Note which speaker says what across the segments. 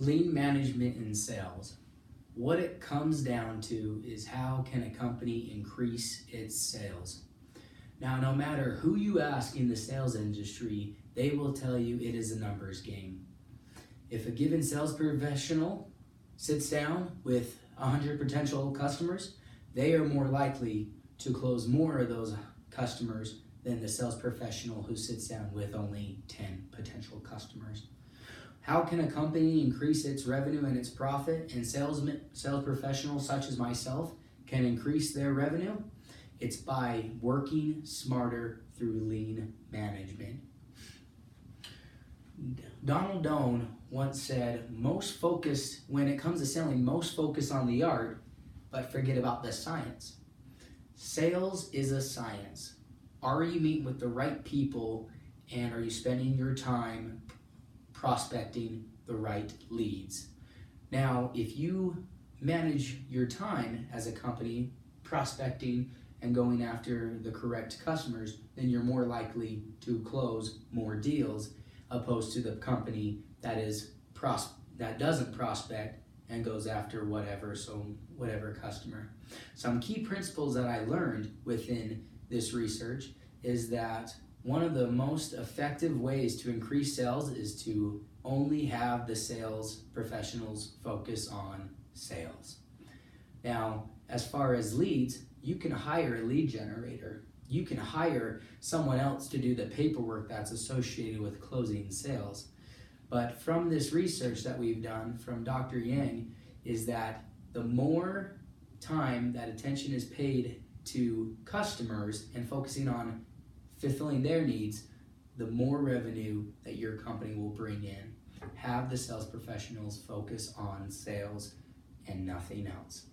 Speaker 1: Lean management in sales. What it comes down to is how can a company increase its sales? Now, no matter who you ask in the sales industry, they will tell you it is a numbers game. If a given sales professional sits down with 100 potential customers, they are more likely to close more of those customers than the sales professional who sits down with only 10 potential customers. How can a company increase its revenue and its profit? And sales professionals such as myself can increase their revenue? It's by working smarter through lean management. Donald Doan once said, when it comes to selling, most focus on the art, but forget about the science. Sales is a science. Are you meeting with the right people, and are you spending your time prospecting the right leads? Now, if you manage your time as a company prospecting and going after the correct customers, then you're more likely to close more deals opposed to the company that doesn't prospect and goes after whatever customer. Some key principles that I learned within this research is that one of the most effective ways to increase sales is to only have the sales professionals focus on sales. Now, as far as leads, you can hire a lead generator. You can hire someone else to do the paperwork that's associated with closing sales. But from this research that we've done from Dr. Yang is that the more time that attention is paid to customers and focusing on fulfilling their needs, the more revenue that your company will bring in. Have the sales professionals focus on sales and nothing else.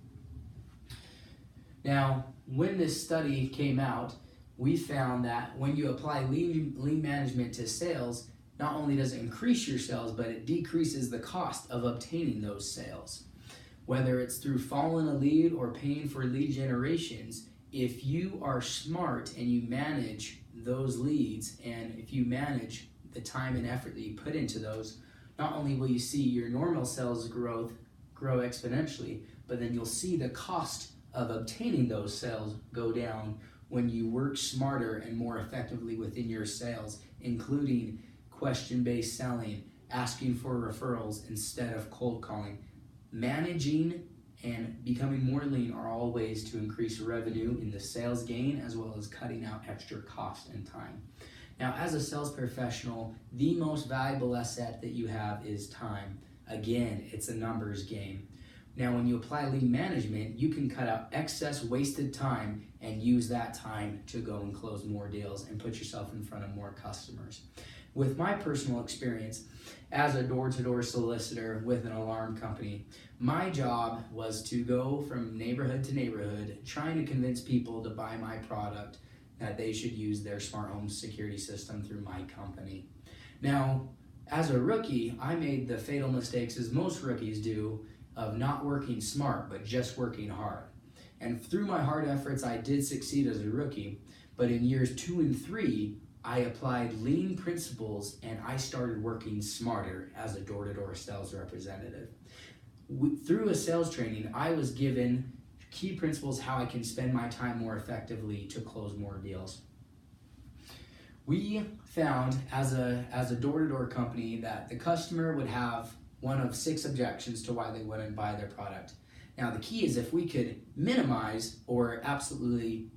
Speaker 1: Now, when this study came out, we found that when you apply lean management to sales, not only does it increase your sales, but it decreases the cost of obtaining those sales. Whether it's through following a lead or paying for lead generations, if you are smart and you manage those leads, and if you manage the time and effort that you put into those, not only will you see your normal sales growth grow exponentially, but then you'll see the cost of obtaining those sales go down when you work smarter and more effectively within your sales, including question-based selling, asking for referrals instead of cold calling. Managing and becoming more lean are all ways to increase revenue in the sales gain, as well as cutting out extra cost and time. Now, as a sales professional, the most valuable asset that you have is time. Again, it's a numbers game. Now, when you apply lean management, you can cut out excess wasted time and use that time to go and close more deals and put yourself in front of more customers. With my personal experience as a door-to-door solicitor with an alarm company, my job was to go from neighborhood to neighborhood trying to convince people to buy my product, that they should use their smart home security system through my company. Now, as a rookie, I made the fatal mistakes, as most rookies do, of not working smart, but just working hard. And through my hard efforts, I did succeed as a rookie, but in years 2 and 3, I applied lean principles and I started working smarter as a door-to-door sales representative. Through a sales training, I was given key principles how I can spend my time more effectively to close more deals. We found as a door-to-door company that the customer would have one of 6 objections to why they wouldn't buy their product. Now, the key is if we could minimize or absolutely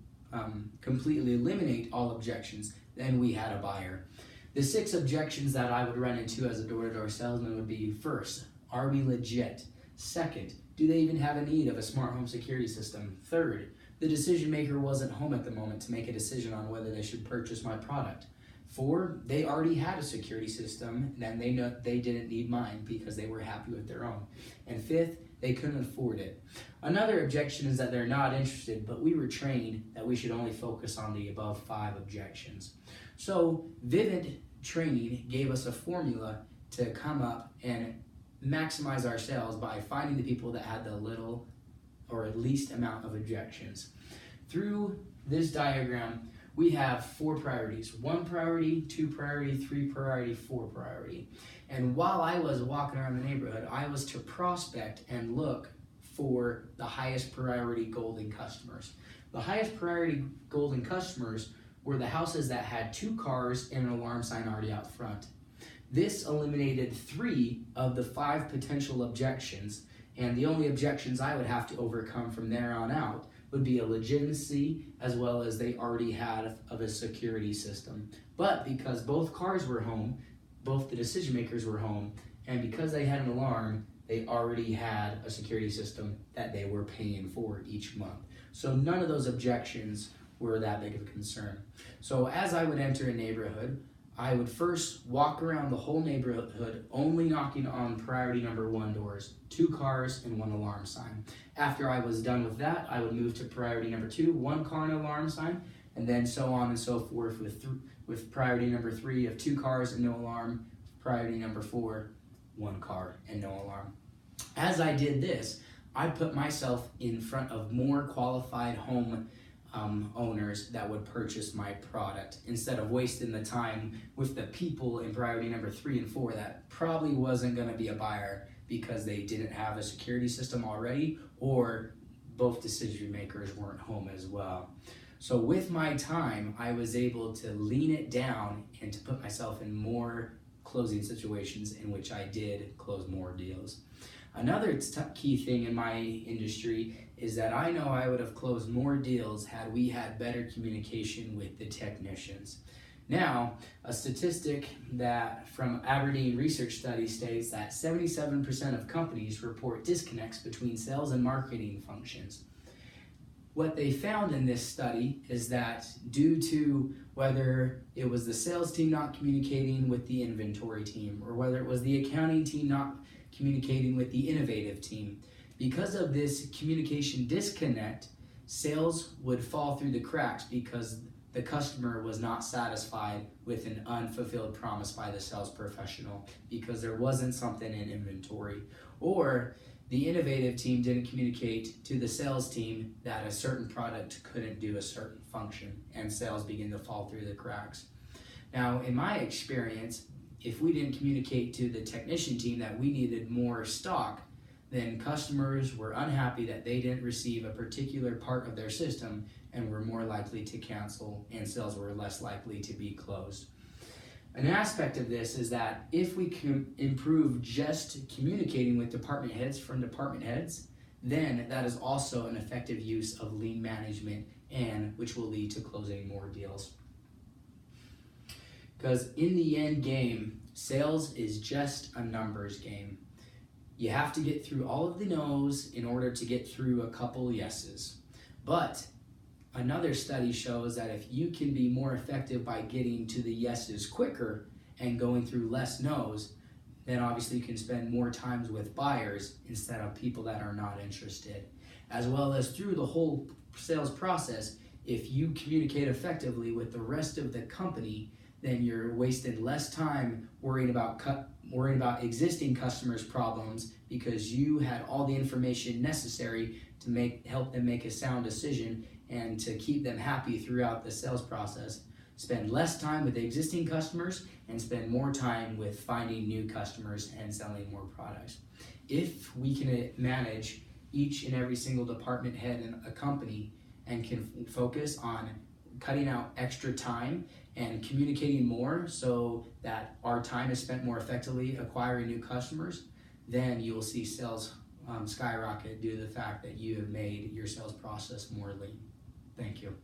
Speaker 1: completely eliminate all objections, then we had a buyer. The 6 objections that I would run into as a door-to-door salesman would be: first, are we legit? Second, do they even have a need of a smart home security system? Third, the decision maker wasn't home at the moment to make a decision on whether they should purchase my product. 4, they already had a security system and they know they didn't need mine because they were happy with their own. And 5th, they couldn't afford it. Another objection is that they're not interested, but we were trained that we should only focus on the above 5 objections. So Vivint training gave us a formula to come up and maximize our sales by finding the people that had the little or least amount of objections. Through this diagram, we have 4 priorities: 1 priority, 2 priority, 3 priority, 4 priority. And while I was walking around the neighborhood, I was to prospect and look for the highest priority golden customers. The highest priority golden customers were the houses that had 2 cars and an alarm sign already out front. This eliminated 3 of the 5 potential objections, and the only objections I would have to overcome from there on out would be a legitimacy as well as they already had of a security system. But because both cars were home, both the decision makers were home, and because they had an alarm, they already had a security system that they were paying for each month. So none of those objections were that big of a concern. So as I would enter a neighborhood, I would first walk around the whole neighborhood only knocking on priority number 1 doors, 2 cars and 1 alarm sign. After I was done with that, I would move to priority number 2, 1 car and alarm sign, and then so on and so forth with priority number 3 of 2 cars and no alarm, priority number 4, 1 car and no alarm. As I did this, I put myself in front of more qualified home owners that would purchase my product instead of wasting the time with the people in priority number 3 and 4 that probably wasn't going to be a buyer because they didn't have a security system already, or both decision makers weren't home as well. So with my time, I was able to lean it down and to put myself in more closing situations in which I did close more deals. Another key thing in my industry is that I know I would have closed more deals had we had better communication with the technicians. Now, a statistic that from Aberdeen Research Study states that 77% of companies report disconnects between sales and marketing functions. What they found in this study is that due to whether it was the sales team not communicating with the inventory team, or whether it was the accounting team not communicating with the innovative team, because of this communication disconnect, sales would fall through the cracks because the customer was not satisfied with an unfulfilled promise by the sales professional because there wasn't something in inventory, or the innovative team didn't communicate to the sales team that a certain product couldn't do a certain function, and sales begin to fall through the cracks. Now, in my experience, if we didn't communicate to the technician team that we needed more stock, then customers were unhappy that they didn't receive a particular part of their system and were more likely to cancel, and sales were less likely to be closed. An aspect of this is that if we can improve just communicating with department heads from department heads, then that is also an effective use of lean management, and which will lead to closing more deals. Because in the end game, sales is just a numbers game. You have to get through all of the no's in order to get through a couple yeses. But another study shows that if you can be more effective by getting to the yeses quicker and going through less no's, then obviously you can spend more time with buyers instead of people that are not interested. As well as through the whole sales process, if you communicate effectively with the rest of the company, then you're wasting less time worrying about existing customers' problems because you had all the information necessary to help them make a sound decision and to keep them happy throughout the sales process. Spend less time with existing customers and spend more time with finding new customers and selling more products. If we can manage each and every single department head in a company and can focus on cutting out extra time and communicating more so that our time is spent more effectively acquiring new customers, then you will see sales skyrocket due to the fact that you have made your sales process more lean. Thank you.